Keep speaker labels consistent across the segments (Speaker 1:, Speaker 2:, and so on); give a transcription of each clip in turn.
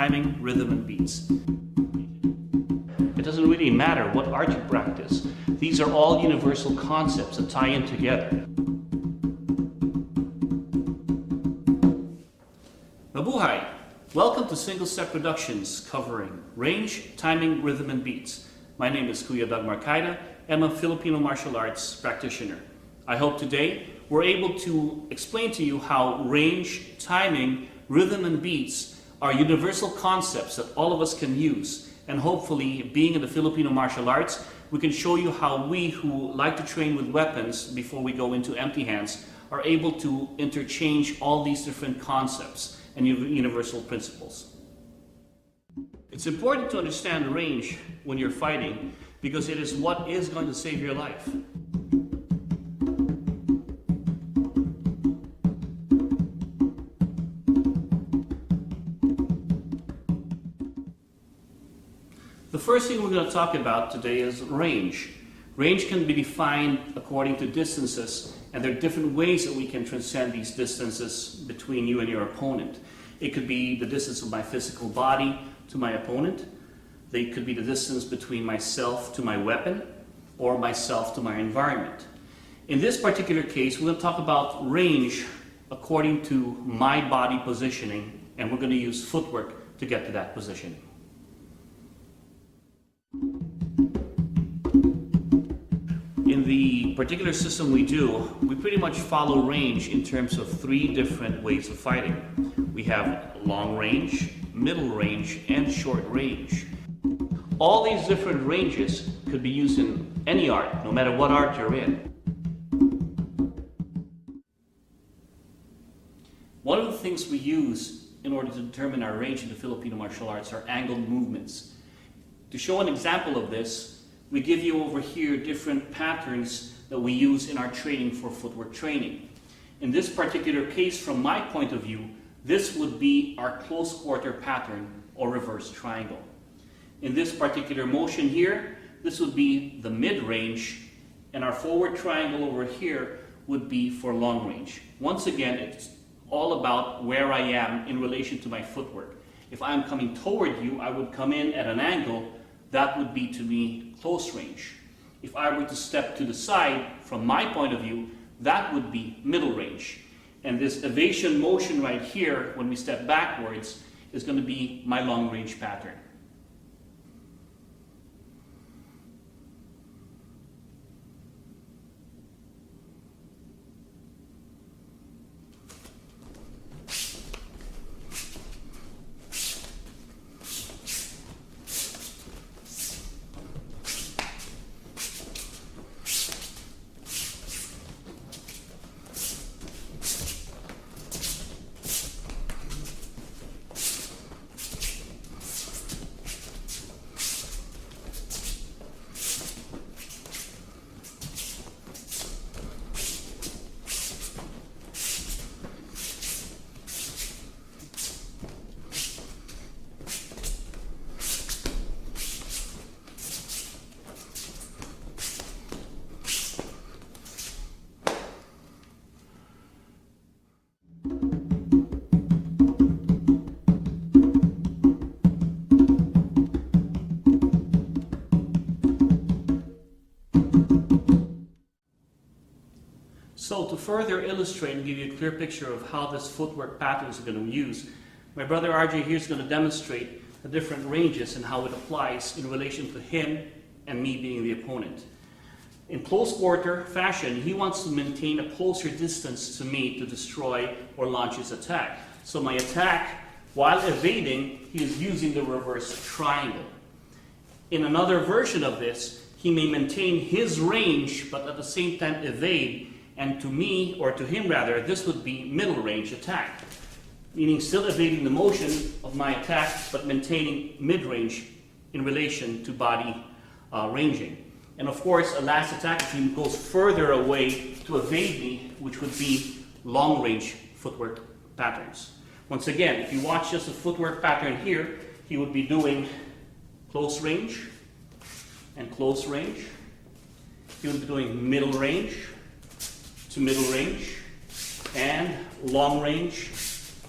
Speaker 1: timing, rhythm, and beats. It doesn't really matter what art you practice. These are all universal concepts that tie in together. Mabuhay! Welcome to Single Step Productions covering range, timing, rhythm, and beats. My name is Kuya Doug Marcaida, and I'm a Filipino martial arts practitioner. I hope today we're able to explain to you how range, timing, rhythm, and beats are universal concepts that all of us can use. And hopefully, being in the Filipino martial arts, we can show you how we who like to train with weapons before we go into empty hands are able to interchange all these different concepts and universal principles. It's important to understand range when you're fighting because it is what is going to save your life. The first thing we're going to talk about today is range. Range can be defined according to distances, and there are different ways that we can transcend these distances between you and your opponent. It could be the distance of my physical body to my opponent. It could be the distance between myself to my weapon, or myself to my environment. In this particular case, we're going to talk about range according to my body positioning, and we're going to use footwork to get to that position. In the particular system we do, we pretty much follow range in terms of three different ways of fighting. We have long range, middle range, and short range. All these different ranges could be used in any art, no matter what art you're in. One of the things we use in order to determine our range in the Filipino martial arts are angled movements. To show an example of this, we give you over here different patterns that we use in our training for footwork training. In this particular case, from my point of view, this would be our close quarter pattern or reverse triangle. In this particular motion here, this would be the mid-range, and our forward triangle over here would be for long range. Once again, it's all about where I am in relation to my footwork. If I'm coming toward you, I would come in at an angle. That would be to me close range. If I were to step to the side, from my point of view, that would be middle range. And this evasion motion right here, when we step backwards, is going to be my long range pattern. So to further illustrate and give you a clear picture of how this footwork pattern is going to use, my brother RJ here is going to demonstrate the different ranges and how it applies in relation to him and me being the opponent. In close quarter fashion, he wants to maintain a closer distance to me to destroy or launch his attack. So my attack, while evading, he is using the reverse triangle. In another version of this, he may maintain his range but at the same time evade. And to me, or to him rather, this would be middle range attack, meaning still evading the motion of my attack, but maintaining mid-range in relation to body ranging. And of course, a last attack, if he goes further away to evade me, which would be long-range footwork patterns. Once again, if you watch just the footwork pattern here, he would be doing close range and close range. He would be doing middle range to middle range, and long range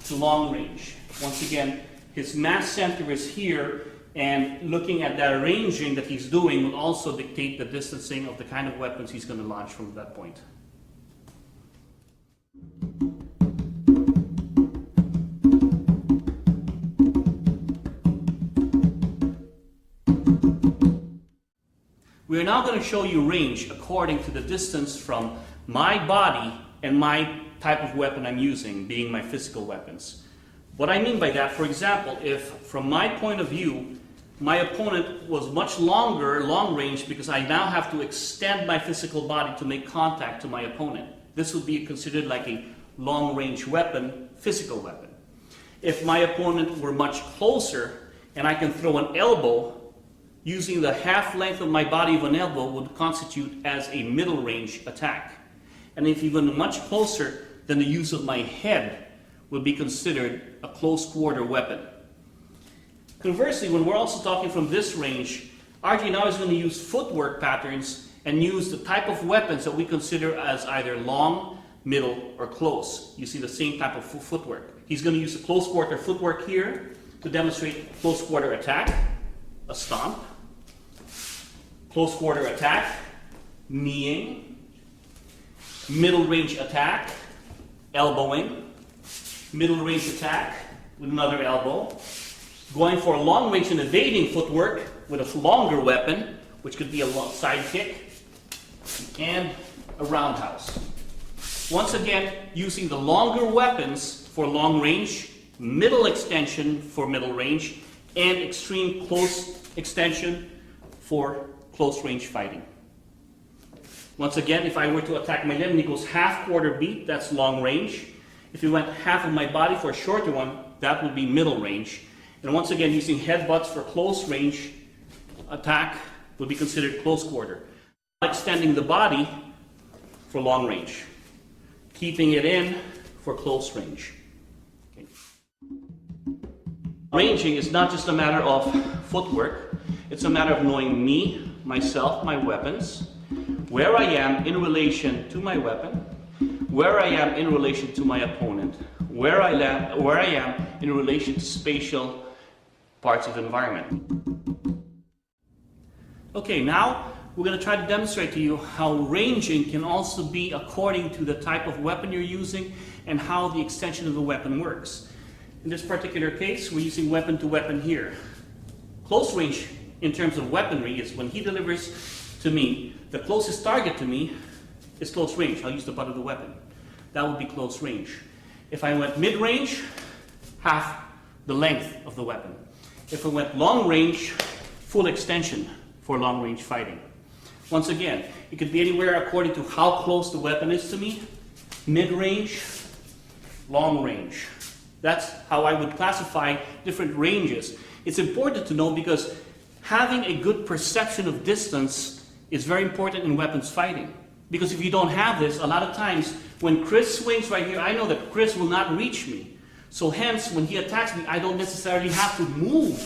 Speaker 1: to long range. Once again, his mass center is here, and looking at that ranging that he's doing will also dictate the distancing of the kind of weapons he's going to launch from that point. We are now going to show you range according to the distance from my body and my type of weapon I'm using, being my physical weapons. What I mean by that, for example, if from my point of view, my opponent was much longer, long range, because I now have to extend my physical body to make contact to my opponent. This would be considered like a long range weapon, physical weapon. If my opponent were much closer and I can throw an elbow, using the half length of my body of an elbow would constitute as a middle range attack. And if even much closer, then the use of my head would be considered a close quarter weapon. Conversely, when we're also talking from this range, RJ now is going to use footwork patterns and use the type of weapons that we consider as either long, middle, or close. You see the same type of footwork. He's going to use a close quarter footwork here to demonstrate close quarter attack, a stomp, close quarter attack, kneeing, middle range attack, elbowing, middle range attack with another elbow, going for a long range and evading footwork with a longer weapon, which could be a side kick, and a roundhouse. Once again, using the longer weapons for long range, middle extension for middle range, and extreme close extension for close range fighting. Once again, if I were to attack my limb and he goes half quarter beat, that's long range. If he went half of my body for a shorter one, that would be middle range. And once again, using headbutts for close range attack would be considered close quarter. Extending the body for long range. Keeping it in for close range. Okay. Ranging is not just a matter of footwork. It's a matter of knowing me, myself, my weapons, where I am in relation to my weapon, where I am in relation to my opponent, where I am in relation to spatial parts of the environment. Okay, now we're going to try to demonstrate to you how ranging can also be according to the type of weapon you're using and how the extension of the weapon works. In this particular case, we're using weapon to weapon here. Close range in terms of weaponry is when he delivers to me, the closest target to me is close range. I'll use the butt of the weapon. That would be close range. If I went mid-range, half the length of the weapon. If I went long range, full extension for long range fighting. Once again, it could be anywhere according to how close the weapon is to me. Mid-range, long range. That's how I would classify different ranges. It's important to know because having a good perception of distance is very important in weapons fighting. Because if you don't have this, a lot of times when Chris swings right here, I know that Chris will not reach me. So hence, when he attacks me, I don't necessarily have to move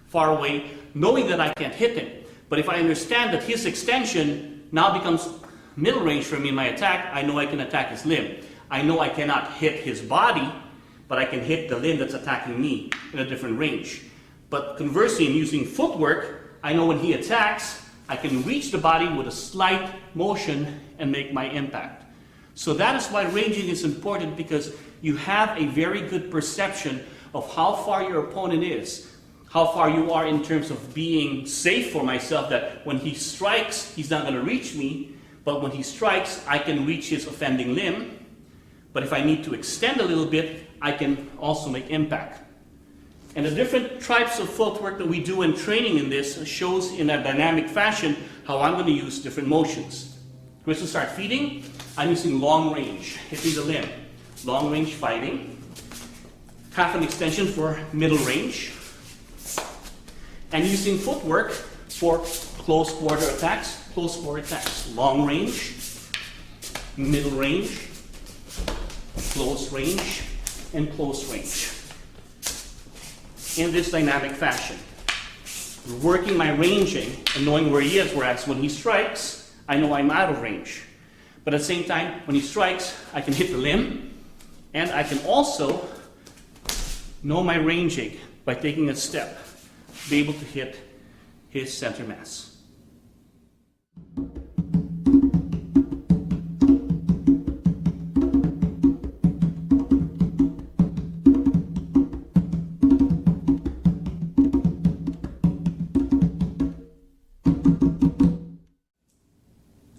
Speaker 1: far away, knowing that I can't hit him. But if I understand that his extension now becomes middle range for me in my attack, I know I can attack his limb. I know I cannot hit his body, but I can hit the limb that's attacking me in a different range. But conversely, in using footwork, I know when he attacks, I can reach the body with a slight motion and make my impact. So that is why ranging is important, because you have a very good perception of how far your opponent is, how far you are in terms of being safe for myself, that when he strikes, he's not going to reach me, but when he strikes, I can reach his offending limb. But if I need to extend a little bit, I can also make impact. And the different types of footwork that we do in training in this shows in a dynamic fashion how I'm going to use different motions. Chris will start feeding. I'm using long range, hitting the limb. Long range fighting. Half an extension for middle range. And using footwork for close quarter attacks, close quarter attacks. Long range, middle range, close range, and close range. In this dynamic fashion. Working my ranging and knowing where he is, whereas when he strikes, I know I'm out of range. But at the same time, when he strikes, I can hit the limb, and I can also know my ranging by taking a step, be able to hit his center mass.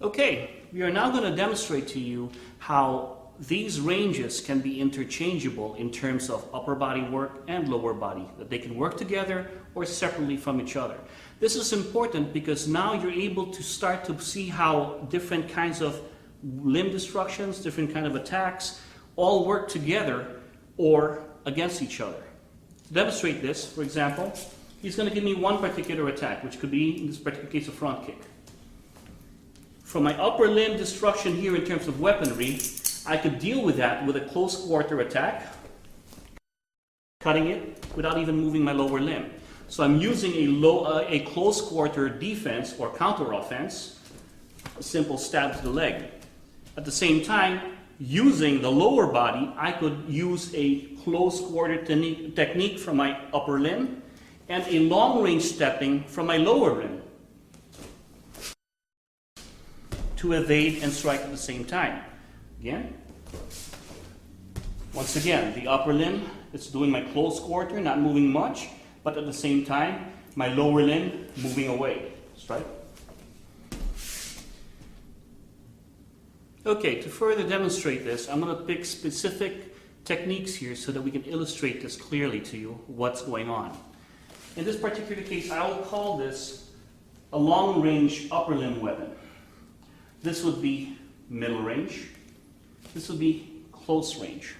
Speaker 1: Okay, we are now going to demonstrate to you how these ranges can be interchangeable in terms of upper body work and lower body, that they can work together or separately from each other. This is important because now you're able to start to see how different kinds of limb destructions, different kind of attacks, all work together or against each other. To demonstrate this, for example, he's going to give me one particular attack, which could be, in this particular case, a front kick. From my upper limb destruction here in terms of weaponry, I could deal with that with a close quarter attack, cutting it without even moving my lower limb. So I'm using a close quarter defense or counter offense, a simple stab to the leg. At the same time, using the lower body, I could use a close quarter technique from my upper limb and a long range stepping from my lower limb to evade and strike at the same time. Again, once again, the upper limb, it's doing my close quarter, not moving much, but at the same time, my lower limb moving away. Strike. Okay, to further demonstrate this, I'm going to pick specific techniques here so that we can illustrate this clearly to you, what's going on. In this particular case, I will call this a long-range upper limb weapon. This would be middle range. This would be close range.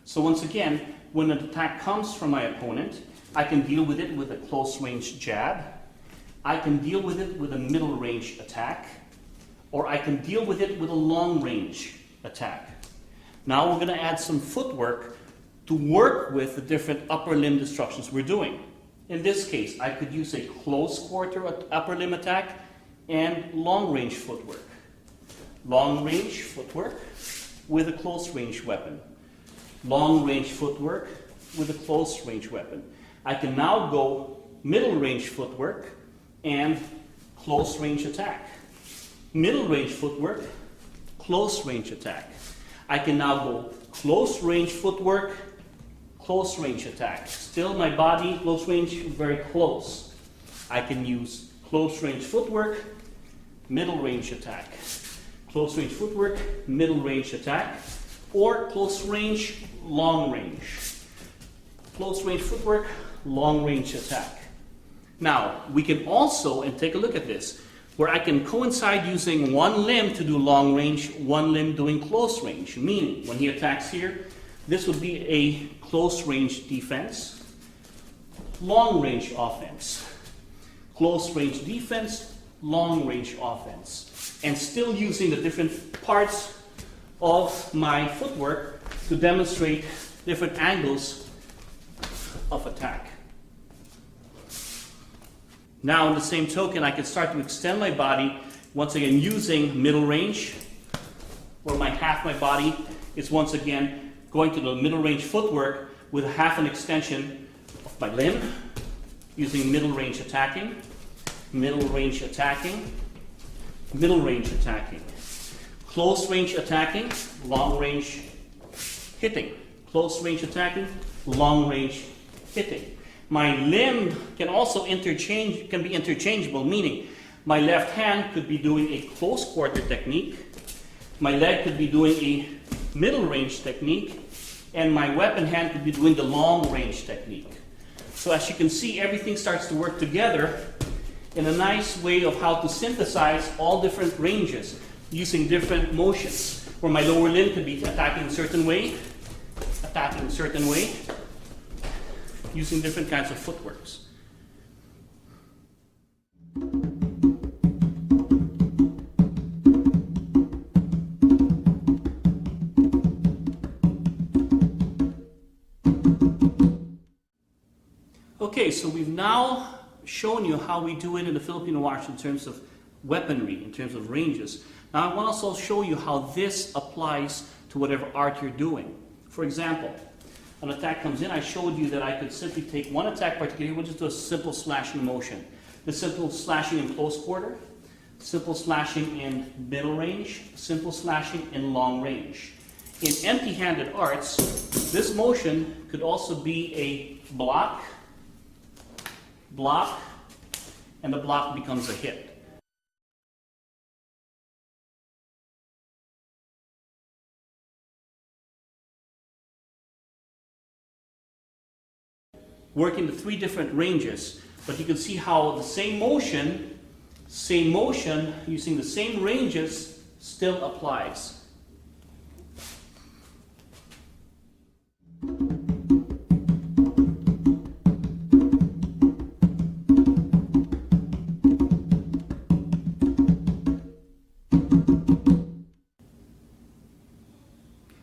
Speaker 1: So once again, when an attack comes from my opponent, I can deal with it with a close range jab. I can deal with it with a middle range attack. Or I can deal with it with a long range attack. Now we're going to add some footwork to work with the different upper limb destructions we're doing. In this case, I could use a close quarter upper limb attack and long range footwork. Long range footwork with a close range weapon. Long range footwork with a close range weapon. I can now go middle range footwork and close range attack. Middle range footwork, close range attack. I can now go close range footwork, close range attack. Still my body, close range, very close. I can use close range footwork, middle range attack. Close range footwork, middle range attack, or close range, long range. Close range footwork, long range attack. Now, we can also, and take a look at this, where I can coincide using one limb to do long range, one limb doing close range. Meaning, when he attacks here, this would be a close range defense, long range offense. Close range defense, long range offense. And still using the different parts of my footwork to demonstrate different angles of attack. Now, in the same token, I can start to extend my body, once again using middle range, where half my body is once again going to the middle range footwork with half an extension of my limb, using middle range attacking, middle range attacking, middle range attacking, close range attacking, long range hitting, close range attacking, long range hitting. My limb can also be interchangeable, meaning my left hand could be doing a close quarter technique, my leg could be doing a middle range technique, and my weapon hand could be doing the long range technique. So as you can see, everything starts to work together in a nice way of how to synthesize all different ranges using different motions, where my lower limb could be attacking a certain way, using different kinds of footworks. Okay, so we've now shown you how we do it in the Filipino arts in terms of weaponry, in terms of ranges. Now I want to also show you how this applies to whatever art you're doing. For example, an attack comes in, I showed you that I could simply take one attack particularly, we'll just do a simple slashing motion. The simple slashing in close quarter, simple slashing in middle range, simple slashing in long range. In empty-handed arts, this motion could also be a block, block, and the block becomes a hit. Working the three different ranges, but you can see how the same motion using the same ranges still applies.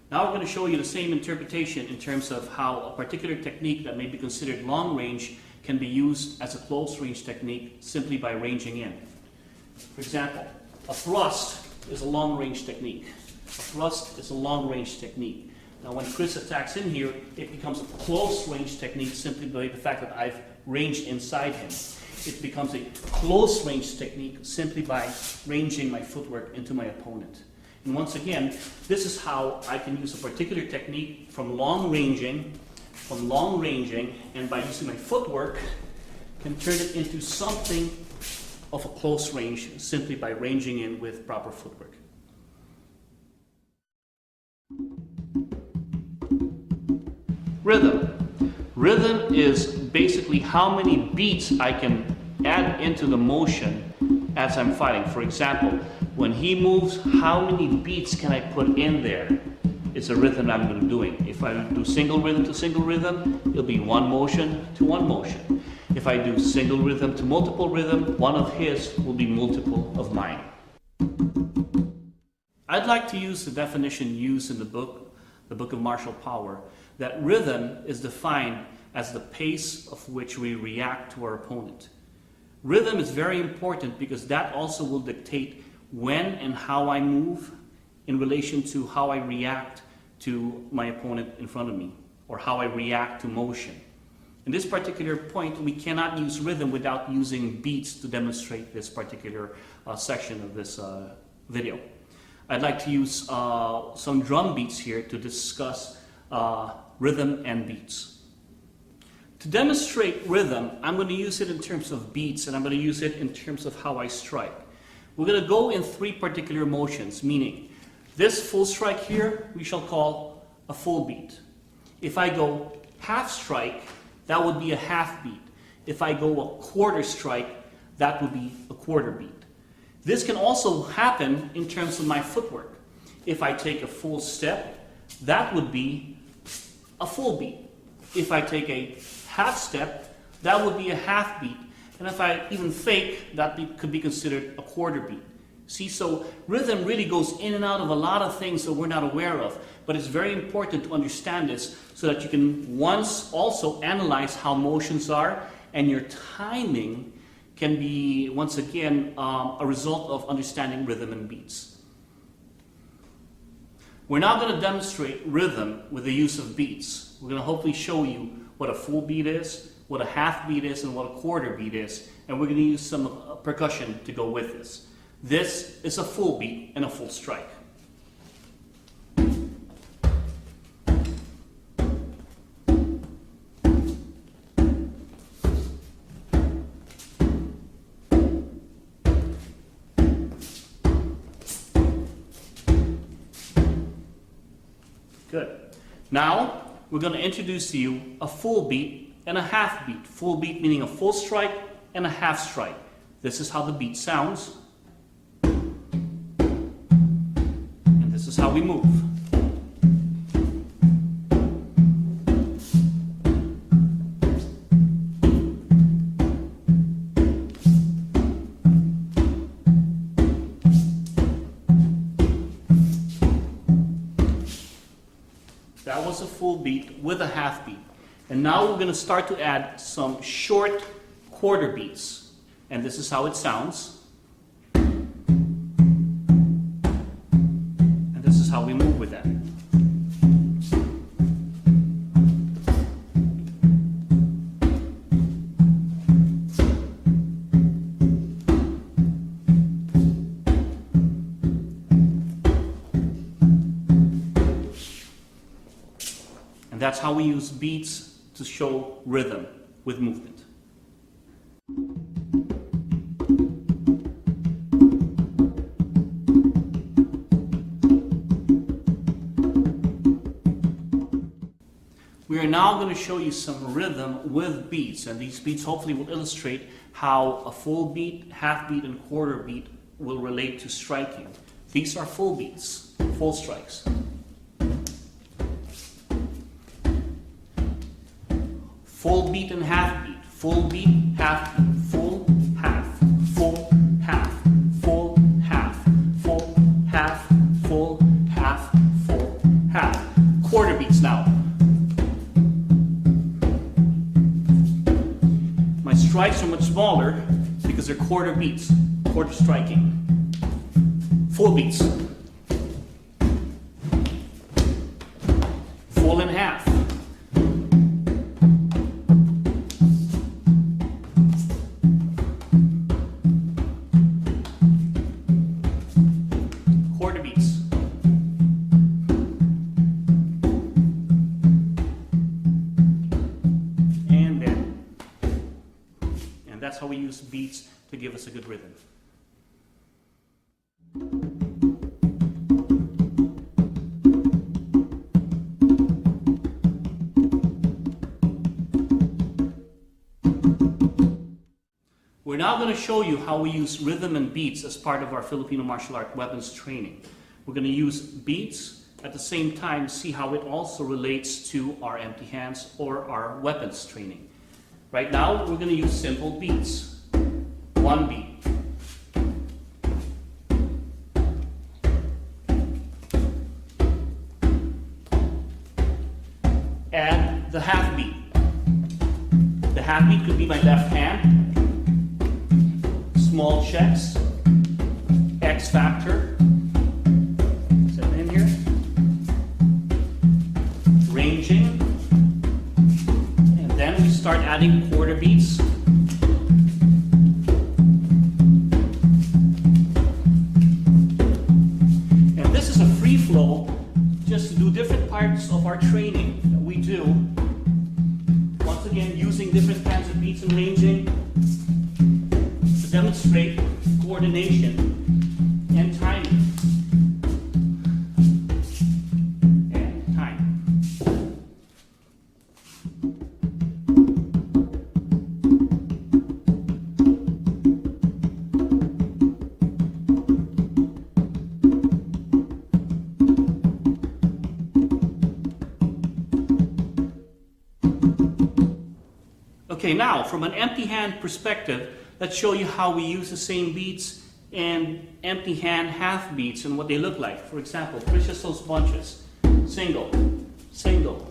Speaker 1: Now we're going to show you the same interpretation in terms of how a particular technique that may be considered long range can be used as a close range technique simply by ranging in. For example, a thrust is a long range technique. A thrust is a long range technique. Now when Chris attacks in here, it becomes a close range technique simply by the fact that I've ranged inside him. It becomes a close range technique simply by ranging my footwork into my opponent. And once again, this is how I can use a particular technique from long ranging, and by using my footwork, can turn it into something of a close range simply by ranging in with proper footwork. Rhythm. Rhythm is basically how many beats I can add into the motion as I'm fighting. For example, when he moves, how many beats can I put in there? It's a rhythm I'm going to be doing. If I do single rhythm to single rhythm, it'll be one motion to one motion. If I do single rhythm to multiple rhythm, one of his will be multiple of mine. I'd like to use the definition used in the book of Martial Power, that rhythm is defined as the pace of which we react to our opponent. Rhythm is very important because that also will dictate when and how I move in relation to how I react to my opponent in front of me, or how I react to motion. In this particular point, we cannot use rhythm without using beats to demonstrate this particular section of this video. I'd like to use some drum beats here to discuss rhythm and beats. To demonstrate rhythm, I'm going to use it in terms of beats, and I'm going to use it in terms of how I strike. We're going to go in three particular motions, meaning this full strike here, we shall call a full beat. If I go half strike, that would be a half beat. If I go a quarter strike, that would be a quarter beat. This can also happen in terms of my footwork. If I take a full step, that would be a full beat. If I take a half step, that would be a half beat. And if I even fake, that could be considered a quarter beat. See, so rhythm really goes in and out of a lot of things that we're not aware of. But it's very important to understand this so that you can once also analyze how motions are, and your timing can be, once again, a result of understanding rhythm and beats. We're now going to demonstrate rhythm with the use of beats. We're going to hopefully show you what a full beat is, what a half beat is, and what a quarter beat is. And we're going to use some percussion to go with this. This is a full beat and a full strike. Good. Now, we're going to introduce to you a full beat and a half beat. Full beat meaning a full strike and a half strike. This is how the beat sounds. And this is how we move. That was a full beat with a half beat. And now we're going to start to add some short quarter beats. And this is how it sounds. And this is how we move with that. that's how we use beats to show rhythm with movement. We are now going to show you some rhythm with beats, and these beats hopefully will illustrate how a full beat, half beat, and quarter beat will relate to striking. These are full beats, full strikes. Full beat and half beat, full beat, half beat, full, half, full, half, full, half, full, half, full, half, full, half. Quarter beats now. My strikes are much smaller because they're quarter beats, quarter striking. Full beats. Full and half. Quarter beats. And then. And that's how we use beats to give us a good rhythm. We're now going to show you how we use rhythm and beats as part of our Filipino martial art weapons training. We're going to use beats at the same time, see how it also relates to our empty hands or our weapons training. Right now, we're going to use simple beats. One beat. And the half beat. The half beat could be my left hand. Small checks, X factor, set it in here, ranging, and then we start adding quarter beats. And this is a free flow, just to do different parts of our training that we do. Once again, using different kinds of beats and ranging. Demonstrate coordination and timing. And time. Okay, now from an empty hand perspective, let's show you how we use the same beats and empty hand half beats and what they look like. For example, precious those bunches. Single, single.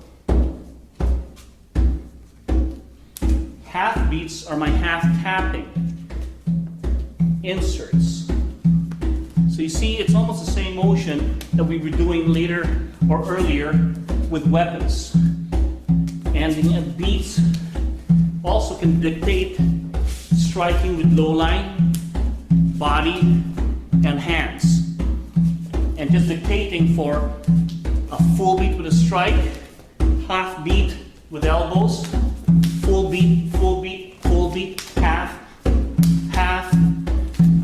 Speaker 1: Half beats are my half tapping. Inserts. So you see, it's almost the same motion that we were doing later or earlier with weapons. And the beats also can dictate striking with low line, body, and hands. And just dictating for a full beat with a strike, half beat with elbows, full beat, full beat, full beat, half, half,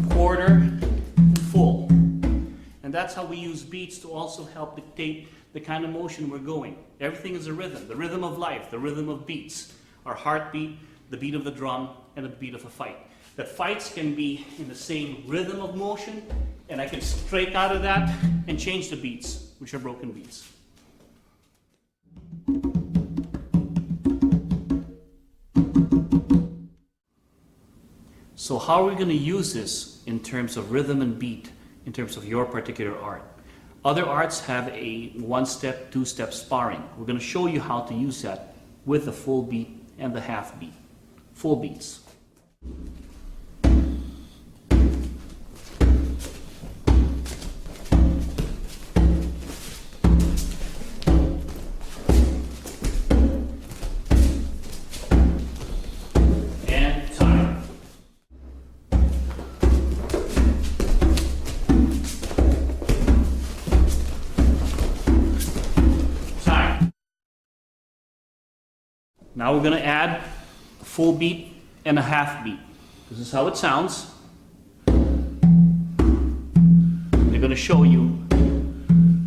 Speaker 1: quarter, and full. And that's how we use beats to also help dictate the kind of motion we're going. Everything is a rhythm, the rhythm of life, the rhythm of beats. Our heartbeat, the beat of the drum, and the beat of a fight. That fights can be in the same rhythm of motion, and I can straight out of that and change the beats, which are broken beats. So how are we going to use this in terms of rhythm and beat, in terms of your particular art? Other arts have a one-step, two-step sparring. We're going to show you how to use that with the full beat and the half beat. Full beats. Now we're going to add a full beat and a half beat. This is how it sounds. They're going to show you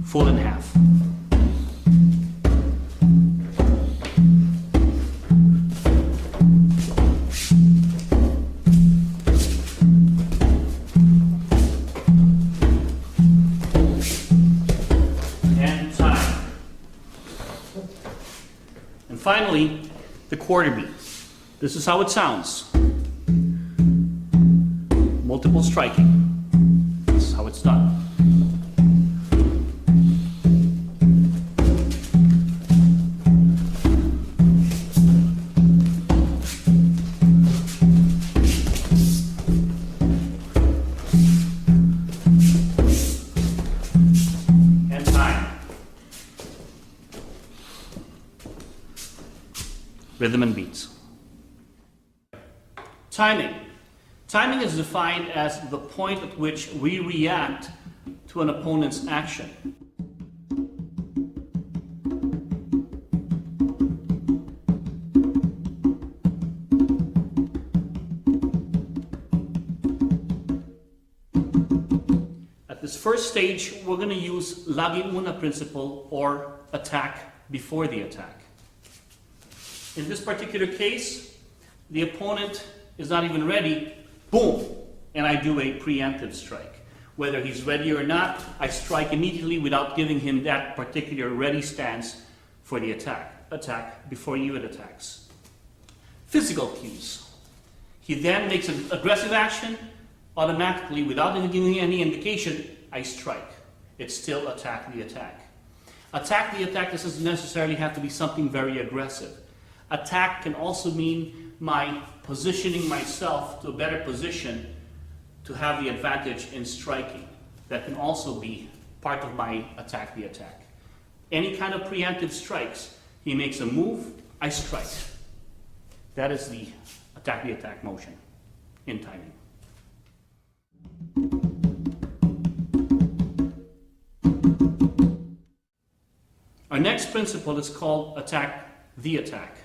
Speaker 1: full and half. And time. And finally, the quarter beat. This is how it sounds. Multiple striking. This is how it's done. And time. Rhythm and beats. Timing. Timing is defined as the point at which we react to an opponent's action. At this first stage, we're going to use lagi una principle, or attack before the attack. In this particular case, the opponent is not even ready, boom, and I do a preemptive strike. Whether he's ready or not, I strike immediately without giving him that particular ready stance for the attack before he even attacks. Physical cues. He then makes an aggressive action, automatically, without even giving any indication, I strike. It's still attack the attack. Attack the attack doesn't necessarily have to be something very aggressive. Attack can also mean my positioning myself to a better position to have the advantage in striking. That can also be part of my attack the attack. Any kind of preemptive strikes, he makes a move, I strike. That is the attack motion in timing. Our next principle is called attack the attack.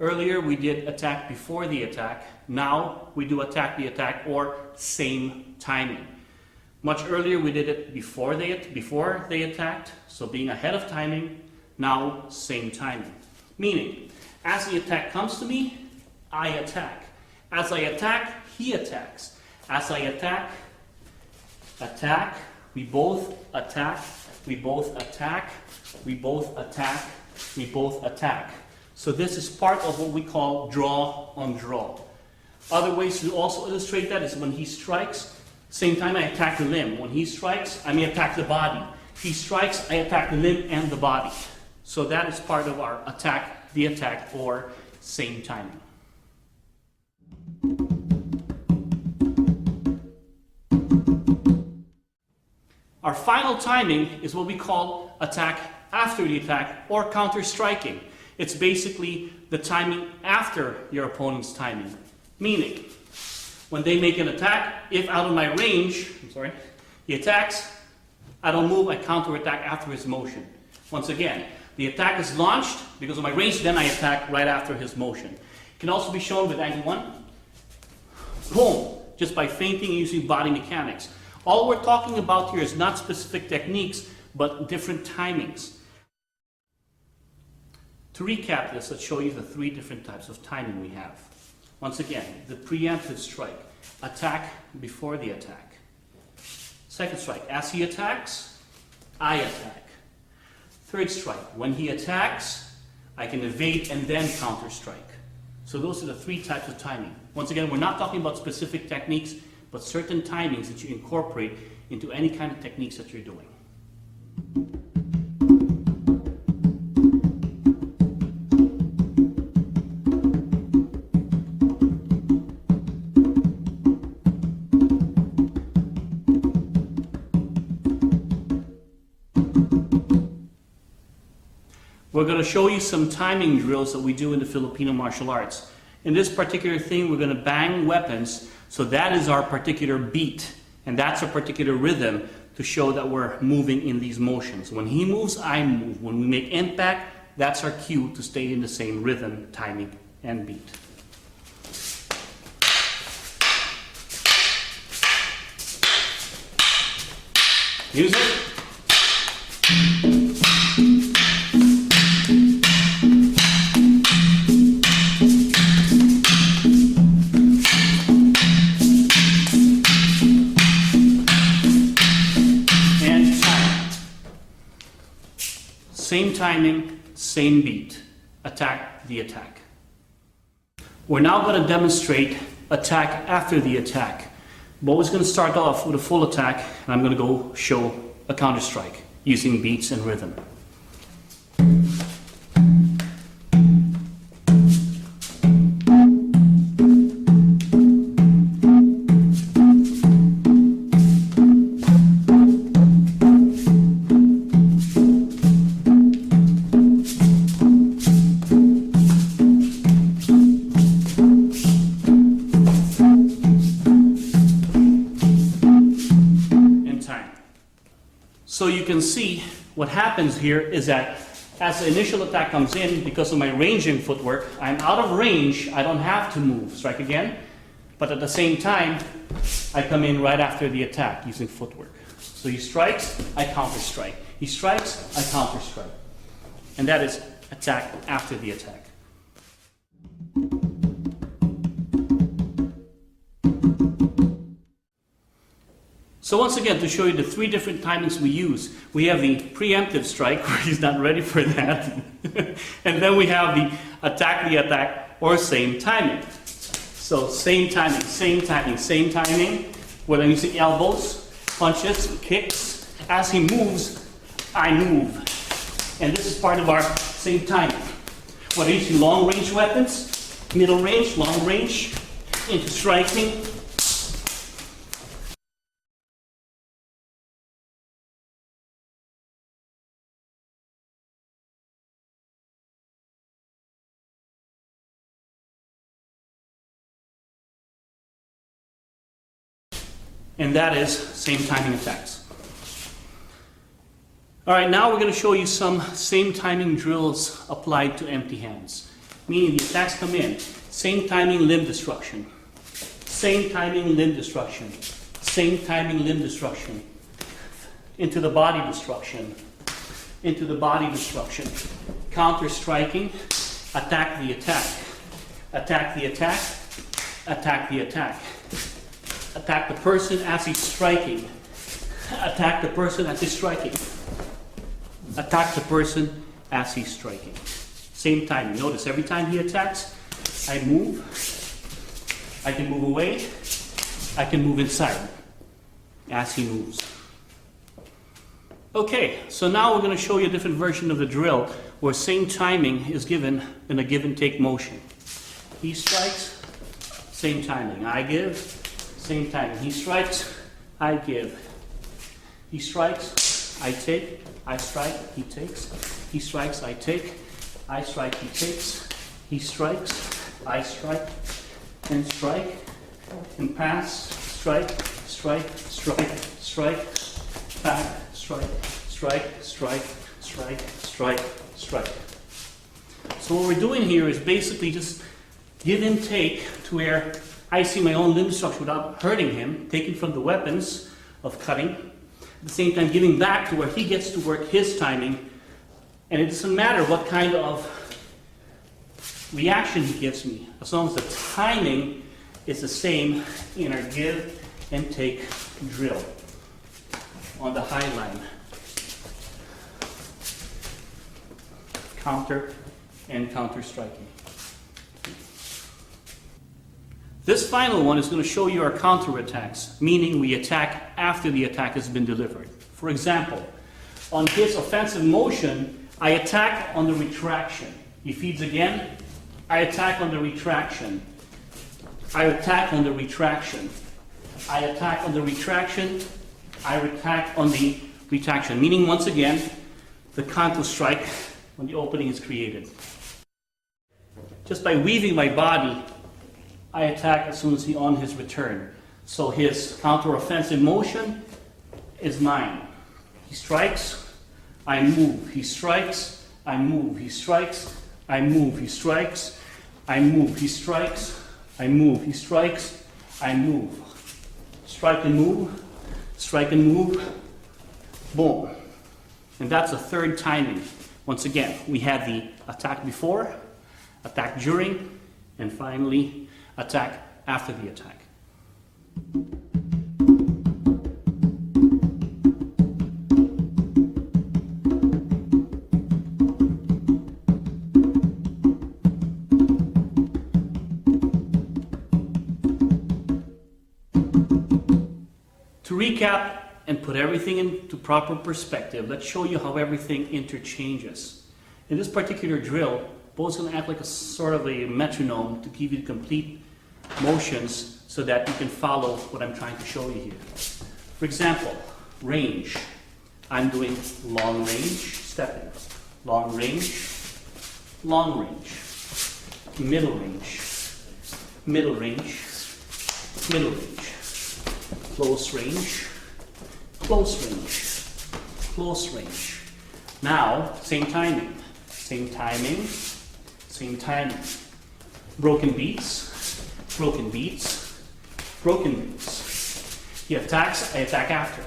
Speaker 1: Earlier we did attack before the attack. Now we do attack the attack, or same timing. Much earlier we did it before they attacked, so being ahead of timing. Now same timing. Meaning, as the attack comes to me, I attack. As I attack, he attacks. As I attack, we both attack, we both attack, we both attack, we both attack. So this is part of what we call draw on draw. Other ways to also illustrate that is when he strikes, same time I attack the limb. When he strikes, I may attack the body. He strikes, I attack the limb and the body. So that is part of our attack the attack, or same timing. Our final timing is what we call attack after the attack, or counter striking. It's basically the timing after your opponent's timing. Meaning, when they make an attack, if out of my range, he attacks, I don't move, I counter-attack after his motion. Once again, the attack is launched because of my range, then I attack right after his motion. It can also be shown with angle 1. Boom! Just by feinting and using body mechanics. All we're talking about here is not specific techniques, but different timings. To recap this, let's show you the 3 different types of timing we have. Once again, the preemptive strike, attack before the attack. Second strike, as he attacks, I attack. Third strike, when he attacks, I can evade and then counter strike. So those are the 3 types of timing. Once again, we're not talking about specific techniques, but certain timings that you incorporate into any kind of techniques that you're doing. We're going to show you some timing drills that we do in the Filipino martial arts. In this particular thing, we're going to bang weapons, so that is our particular beat, and that's our particular rhythm to show that we're moving in these motions. When he moves, I move. When we make impact, that's our cue to stay in the same rhythm, timing, and beat. Music. And time. Same timing, same beat. Attack the attack. We're now going to demonstrate attack after the attack. I'm always going to start off with a full attack, and I'm going to go show a counter strike using beats and rhythm. So you can see what happens here is that as the initial attack comes in, because of my ranging footwork, I'm out of range, I don't have to move. Strike again. But at the same time, I come in right after the attack using footwork. So he strikes, I counter strike. He strikes, I counter strike. And that is attack after the attack. So once again, to show you the three different timings we use, we have the preemptive strike, where he's not ready for that. And then we have the attack, or same timing. So same timing, same timing, same timing. When I'm using elbows, punches, kicks. As he moves, I move. And this is part of our same timing. Whether using long range weapons, middle range, long range, into striking. And that is same timing attacks. All right, now we're going to show you some same timing drills applied to empty hands. Meaning the attacks come in, same timing limb destruction, same timing limb destruction, same timing limb destruction, into the body destruction, into the body destruction, counter striking, attack the attack, attack the attack, attack the attack. Attack the person as he's striking. Attack the person as he's striking. Attack the person as he's striking. Same time. Notice every time he attacks, I move. I can move away. I can move inside as he moves. Okay, so now we're going to show you a different version of the drill where same timing is given in a give and take motion. He strikes, same timing. I give. Same time. He strikes, I give. He strikes, I take, I strike, he takes. He strikes, I take, I strike, he takes. He strikes, I strike, and strike, and pass, strike, strike, strike, strike, back, strike, strike, strike, strike, strike, strike. So what we're doing here is basically just give and take to where I see my own limb destruction without hurting him, taking from the weapons of cutting, at the same time giving back to where he gets to work his timing, and it doesn't matter what kind of reaction he gives me, as long as the timing is the same in our give and take drill on the high line. Counter and counter striking. This final one is going to show you our counterattacks, meaning we attack after the attack has been delivered. For example, on his offensive motion, I attack on the retraction. He feeds again, I attack on the retraction. I attack on the retraction. I attack on the retraction. I attack on the retraction. Meaning, once again, the counter strike when the opening is created. Just by weaving my body, I attack as soon as he's on his return. So his counter-offensive motion is mine. He strikes, I move. He strikes, I move, he strikes, I move, he strikes, I move, he strikes, I move, he strikes, I move. Strike and move, strike and move, boom. And that's a third timing. Once again, we had the attack before, attack during, and finally attack after the attack. To recap and put everything into proper perspective, let's show you how everything interchanges. In this particular drill, Bo's going to act like a sort of a metronome to give you complete motions so that you can follow what I'm trying to show you here. For example, range. I'm doing long range, stepping. Long range, middle range, middle range, middle range. Close range, close range, close range. Now, same timing, same timing, same timing. Broken beats, broken beats, broken beats. He attacks, I attack after.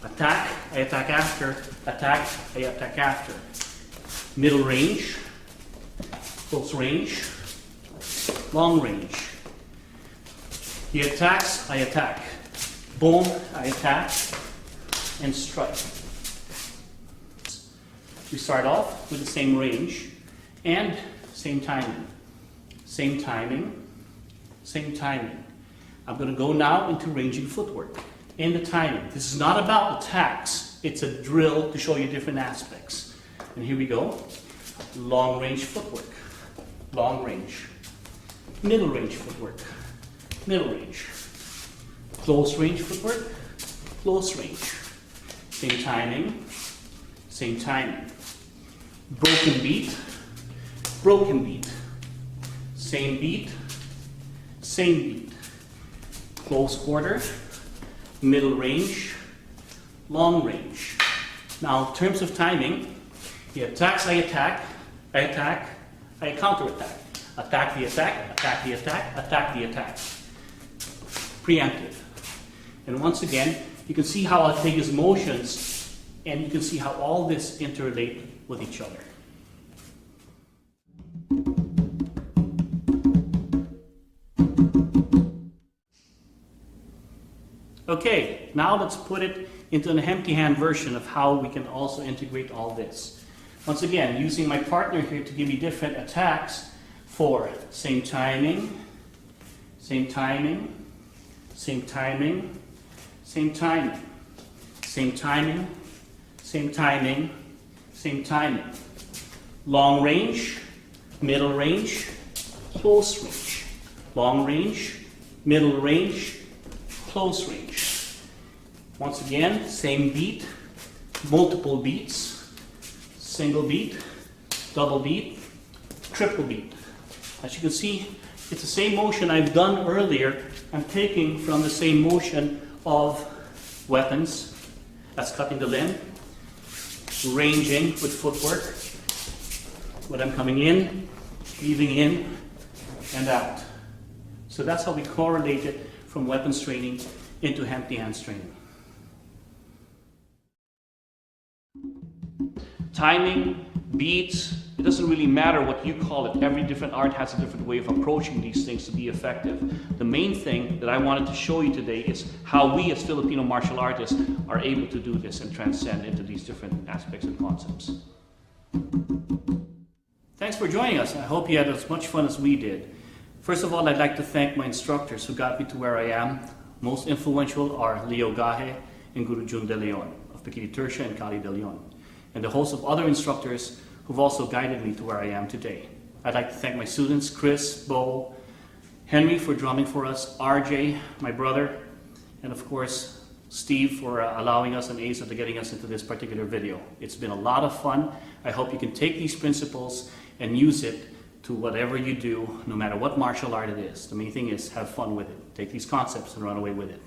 Speaker 1: Attack, I attack after. Attack, I attack after. Middle range, close range, long range. He attacks, I attack. Boom, I attack and strike. We start off with the same range and same timing. Same timing, same timing. I'm going to go now into ranging footwork. In the timing. This is not about attacks. It's a drill to show you different aspects. And here we go. Long range footwork. Long range. Middle range footwork. Middle range. Close range footwork, close range. Same timing, same timing. Broken beat, broken beat. Same beat, same beat. Close quarter, middle range, long range. Now, in terms of timing, he attacks, I attack, I attack, I counterattack. Attack the attack, attack the attack, attack the attack. Preemptive. And once again, you can see how I take his motions, and you can see how all this interrelate with each other. Okay, now let's put it into an empty hand version of how we can also integrate all this. Once again, using my partner here to give me different attacks for same timing, same timing, same timing, same timing, same timing, same timing, same timing. Long range, middle range, close range. Long range, middle range, close range. Once again, same beat, multiple beats, single beat, double beat, triple beat. As you can see, it's the same motion I've done earlier. I'm taking from the same motion of weapons, that's cutting the limb, ranging with footwork, when I'm coming in, weaving in, and out. So that's how we correlate it from weapons training into empty hands training. Timing, beats, it doesn't really matter what you call it. Every different art has a different way of approaching these things to be effective. The main thing that I wanted to show you today is how we as Filipino martial artists are able to do this and transcend into these different aspects and concepts. Thanks for joining us. I hope you had as much fun as we did. First of all, I'd like to thank my instructors who got me to where I am. Most influential are Leo Gahe and Guru Jun De Leon of Pequiti Tertia and Cali De Leon, and the host of other instructors who've also guided me to where I am today. I'd like to thank my students, Chris, Bo, Henry for drumming for us, RJ, my brother, and of course, Steve for allowing us and Asa to getting us into this particular video. It's been a lot of fun. I hope you can take these principles and use it to whatever you do, no matter what martial art it is. The main thing is have fun with it. Take these concepts and run away with it.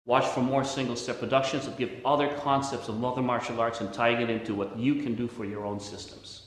Speaker 1: Watch for more single-step productions that give other concepts of other martial arts and tying it into what you can do for your own systems.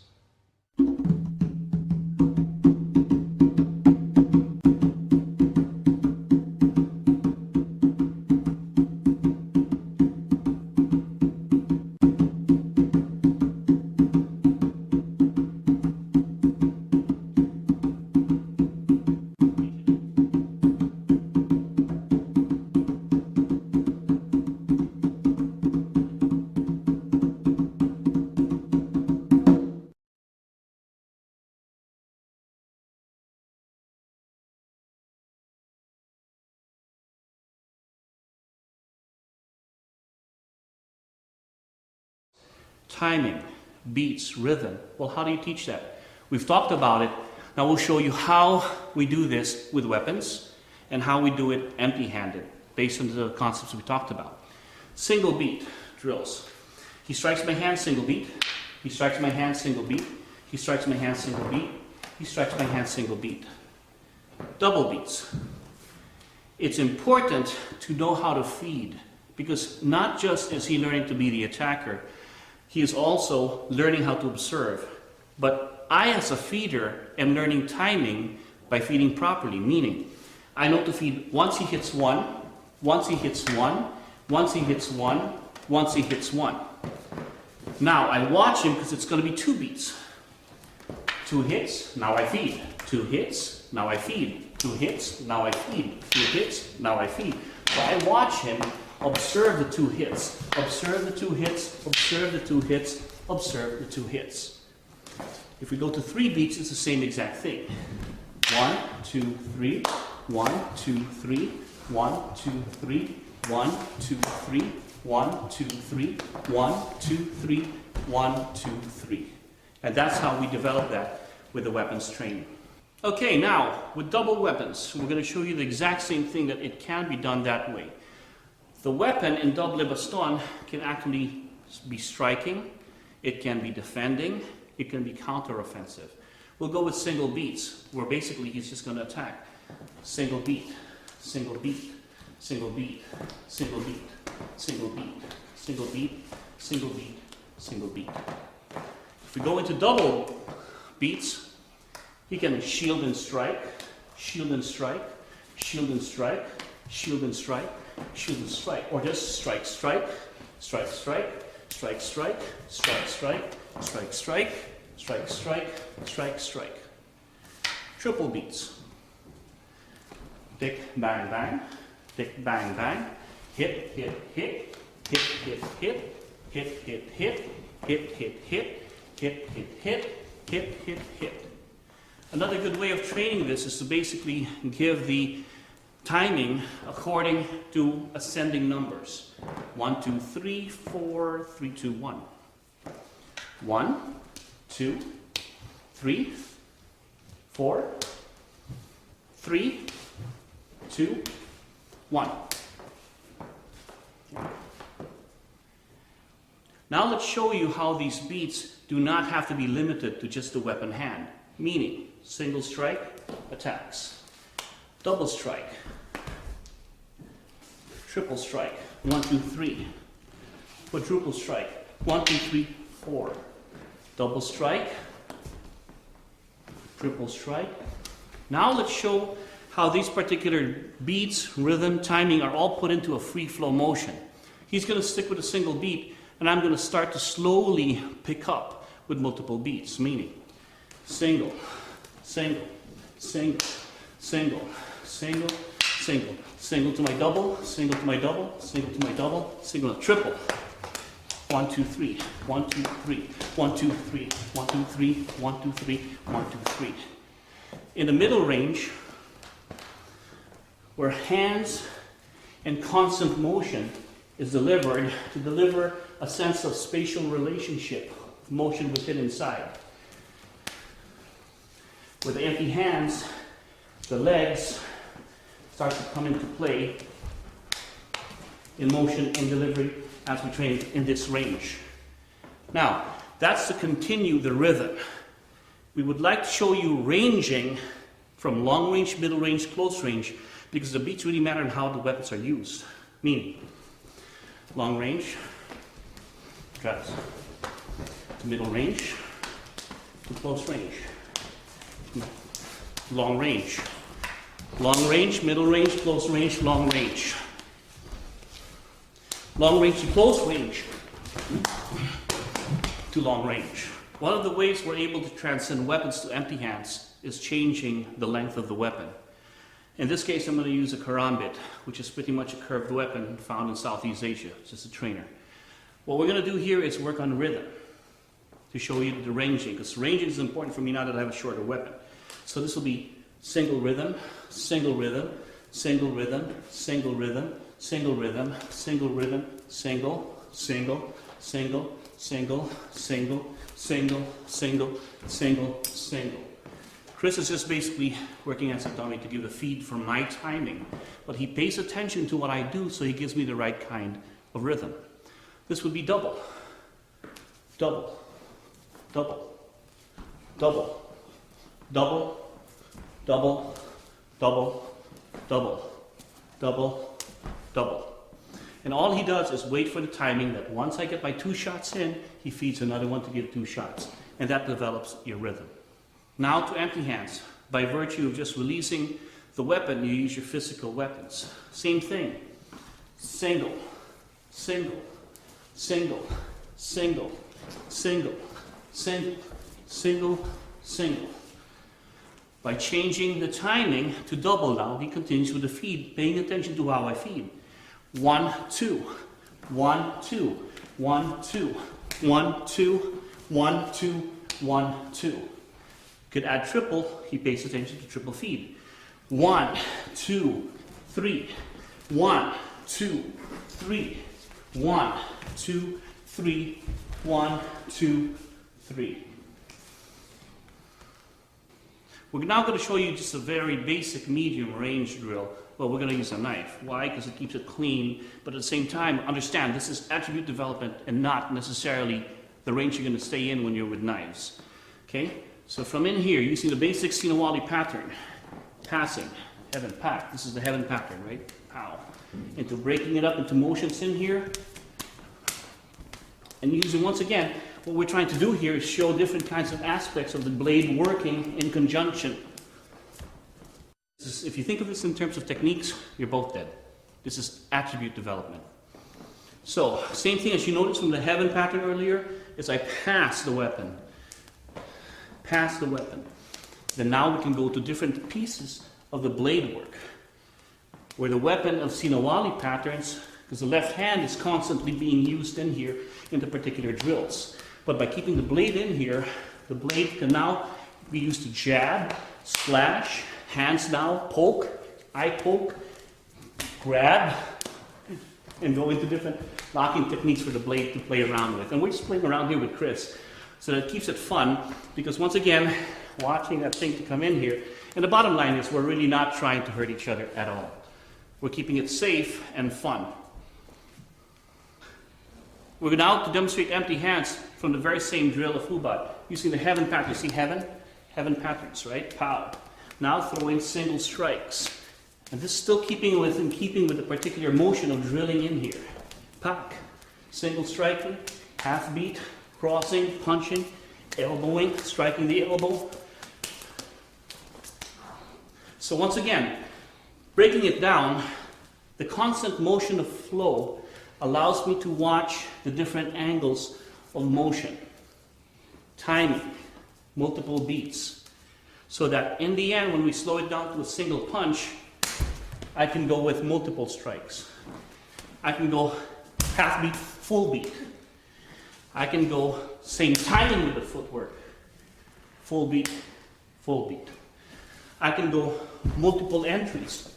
Speaker 1: Timing, beats, rhythm. Well, how do you teach that? We've talked about it. Now we'll show you how we do this with weapons and how we do it empty-handed, based on the concepts we talked about. Single beat drills. He strikes my hand, single beat. He strikes my hand, single beat. He strikes my hand, single beat. He strikes my hand, single beat. Double beats. It's important to know how to feed, because not just is he learning to be the attacker, he is also learning how to observe. But I, as a feeder, am learning timing by feeding properly, meaning I know to feed once he hits one, once he hits one, once he hits one, once he hits one. Now I watch him because it's going to be 2 beats. 2 hits, now I feed. 2 hits, now I feed. 2 hits, now I feed. 2 hits, now I feed. So I watch him observe the 2 hits. Observe the 2 hits, observe the 2 hits, observe the 2 hits. If we go to 3 beats, it's the same exact thing. 1, 2, 3, 1, 2, 3, 1, 2, 3, 1, 2, 3, 1, 2, 3, 1, 2, 3, 1, 2, 3. And that's how we develop that with the weapons training. Okay, now with double weapons, we're going to show you the exact same thing, that it can be done that way. The weapon in double baston can actually be striking, it can be defending, it can be counter-offensive. We'll go with single beats, where basically he's just going to attack. Single beat, single beat, single beat, single beat, single beat, single beat, single beat, single beat. If we go into double beats, he can shield and strike, shield and strike, shield and strike, shield and strike, shield and strike, or just strike, strike, strike, strike, strike, strike, strike, strike, strike, strike, strike, strike, strike, strike. Triple beats. Tick, bang, bang, tick, bang, bang, hit, hit, hit, hit, hit, hit, hit, hit, hit, hit, hit, hit, hit, hit, hit, hit, hit, hit. Another good way of training this is to basically give the timing according to ascending numbers. 1, 2, 3, 4, 3, 2, 1. 1, 2, 3, 4, 3, 2, 1. Now let's show you how these beats do not have to be limited to just the weapon hand. Meaning, single strike, attacks. Double strike. Triple strike. 1, 2, 3. Quadruple strike. 1, 2, 3, 4. Double strike. Triple strike. Now let's show how these particular beats, rhythm, timing are all put into a free flow motion. He's going to stick with a single beat, and I'm going to start to slowly pick up with multiple beats, meaning single, single, single, single, single, single, single to my double, single to my double, single to my double, single to triple. 1, 2, 3, 1, 2, 3, 1, 2, 3, 1, 2, 3, 1, 2, 3, 1, 2, 3. In the middle range, where hands and constant motion is delivered to deliver a sense of spatial relationship, motion within inside. With the empty hands, the legs start to come into play in motion and delivery as we train in this range. Now, that's to continue the rhythm. We would like to show you ranging from long range, middle range, close range, because the beats really matter in how the weapons are used. Meaning, long range, drives to middle range, to close range. Long range. Long range, middle range, close range, long range. Long range to close range to long range. One of the ways we're able to transcend weapons to empty hands is changing the length of the weapon. In this case, I'm going to use a karambit, which is pretty much a curved weapon found in Southeast Asia. It's just a trainer. What we're going to do here is work on rhythm to show you the ranging, because ranging is important for me now that I have a shorter weapon. So this will be single rhythm, single rhythm, single rhythm, single rhythm, single rhythm, single rhythm, single, single, single, single, single, single, single, single, single. Chris is just basically working as a dummy to give a feed for my timing, but he pays attention to what I do, so he gives me the right kind of rhythm. This would be double, double, double, double, double, double, double, double, double, double. And all he does is wait for the timing that once I get my 2 shots in, he feeds another one to give 2 shots. And that develops your rhythm. Now to empty hands. By virtue of just releasing the weapon, you use your physical weapons. Same thing. Single, single, single, single, single, single, single, single. By changing the timing to double now, he continues with the feed, paying attention to how I feed. 1, 2, 1, 2, 1, 2, 1, 2, 1, 2, 1, 2. Could add triple, he pays attention to triple feed. 1, 2, 3, 1, 2, 3, 1, 2, 3, 1, 2, 3. We're now going to show you just a very basic medium range drill. Well, we're going to use a knife. Why? Because it keeps it clean, but at the same time, understand this is attribute development and not necessarily the range you're going to stay in when you're with knives. Okay? So from in here, you see the basic Sinawali pattern. Passing, heaven pack. This is the heaven pattern, right? Pow. Into breaking it up into motions in here. And using, once again, what we're trying to do here is show different kinds of aspects of the blade working in conjunction. If you think of this in terms of techniques, you're both dead. This is attribute development. So, same thing as you noticed from the heaven pattern earlier, is I pass the weapon. Pass the weapon. Then now we can go to different pieces of the blade work. Where the weapon of Sinawali patterns, because the left hand is constantly being used in here into particular drills. But by keeping the blade in here, the blade can now be used to jab, slash, hands now, poke, eye poke, grab, and go into different locking techniques for the blade to play around with. And we're just playing around here with Chris. So that keeps it fun, because once again, watching that thing to come in here, and the bottom line is we're really not trying to hurt each other at all. We're keeping it safe and fun. We're now to demonstrate empty hands from the very same drill of Hubad, using the heaven pattern. You see heaven? Heaven patterns, right? Pow. Now throwing single strikes. And this is still keeping with the particular motion of drilling in here. Pack. Single striking, half beat, crossing, punching, elbowing, striking the elbow. So once again, breaking it down, the constant motion of flow allows me to watch the different angles of motion, timing, multiple beats, so that in the end, when we slow it down to a single punch, I can go with multiple strikes. I can go half beat, full beat. I can go same timing with the footwork, full beat, full beat. I can go multiple entries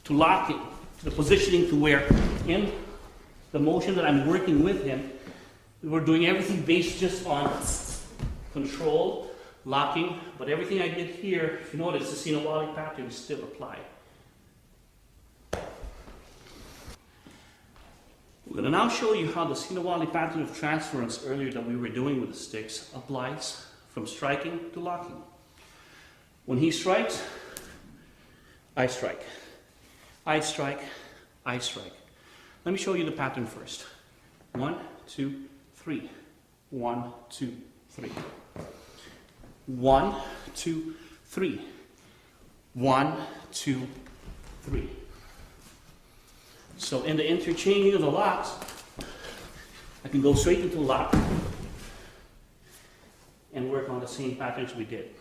Speaker 1: to locking, to the positioning to where in the motion that I'm working with him, we're doing everything based just on control, locking, but everything I did here, if you notice, the Sinawali pattern is still applied. We're going to now show you how the Sinawali pattern of transference earlier that we were doing with the sticks applies from striking to locking. When he strikes, I strike. I strike, I strike. Let me show you the pattern first. 1, 2, 3. 1, 2, 3. 1, 2, 3. 1, 2, 3. So in the interchanging of the locks, I can go straight into lock and work on the same patterns we did.